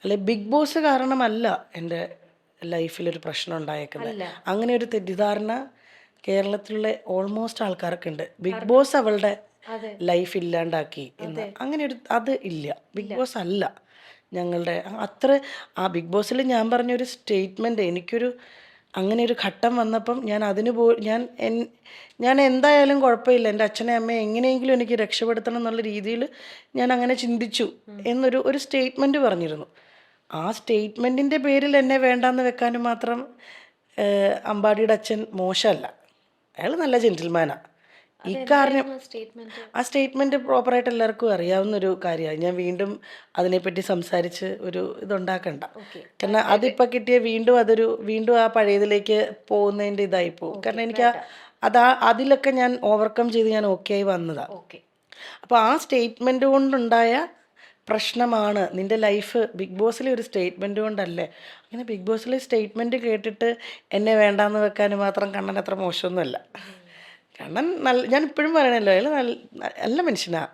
അല്ലെ big boss കാരണമല്ല എൻ്റെ ലൈഫിലൊരു പ്രശ്നം ഉണ്ടായേക്കുന്നത്. അങ്ങനെ ഒരു തെറ്റിദ്ധാരണ കേരളത്തിലുള്ള ഓൾമോസ്റ്റ് ആൾക്കാർക്ക് ഉണ്ട്. ബിഗ് ബോസ് അവളുടെ ലൈഫ് ഇല്ലാണ്ടാക്കി എന്ന്. അങ്ങനെ ഒരു അത് ഇല്ല. ബിഗ് ബോസ് അല്ല ഞങ്ങളുടെ അത്ര. ആ ബിഗ് ബോസിൽ ഞാൻ പറഞ്ഞൊരു സ്റ്റേറ്റ്മെൻറ്റ് എനിക്കൊരു അങ്ങനെ ഒരു ഘട്ടം വന്നപ്പം ഞാൻ അതിന് ഞാൻ എന്തായാലും കുഴപ്പമില്ല, എൻ്റെ അച്ഛനെ അമ്മയെ എങ്ങനെയെങ്കിലും എനിക്ക് രക്ഷപ്പെടുത്തണം എന്നുള്ള രീതിയിൽ ഞാൻ അങ്ങനെ ചിന്തിച്ചു ഒരു സ്റ്റേറ്റ്മെൻറ്റ് പറഞ്ഞിരുന്നു. ആ സ്റ്റേറ്റ്മെൻറ്റിൻ്റെ പേരിൽ എന്നെ വേണ്ടാന്ന് വെക്കാനും മാത്രം അമ്പാടിയുടെ അച്ഛൻ മോശമല്ല, അയാൾ നല്ല ജെൻറ്റിൽമാനാണ്. ഇക്കാരണം ആ സ്റ്റേറ്റ്മെൻറ്റ് പ്രോപ്പറായിട്ട് എല്ലാവർക്കും അറിയാവുന്നൊരു കാര്യമാണ്. ഞാൻ വീണ്ടും അതിനെപ്പറ്റി സംസാരിച്ച് ഒരു ഇതുണ്ടാക്കണ്ട. കാരണം അതിപ്പോൾ കിട്ടിയ വീണ്ടും ആ പഴയതിലേക്ക് പോകുന്നതിൻ്റെ ഇതായിപ്പോവും. കാരണം എനിക്ക് അതിലൊക്കെ ഞാൻ ഓവർകം ചെയ്ത് ഞാൻ ഓക്കെ ആയി വന്നതാണ്. അപ്പോൾ ആ സ്റ്റേറ്റ്മെൻറ്റ് കൊണ്ടുണ്ടായ പ്രശ്നമാണ് നിൻ്റെ ലൈഫ്. ബിഗ് ബോസിലെ ഒരു സ്റ്റേറ്റ്മെൻറ്റ് കൊണ്ടല്ലേ. അങ്ങനെ ബിഗ് ബോസിലെ സ്റ്റേറ്റ്മെൻറ്റ് കേട്ടിട്ട് എന്നെ വേണ്ടാന്ന് വെക്കാനും മാത്രം കണ്ണൻ അത്ര മോശമൊന്നുമല്ല. കണ്ണൻ ഞാൻ ഇപ്പോഴും പറയണല്ലോ, അയാൾ നല്ല മനുഷ്യനാണ്.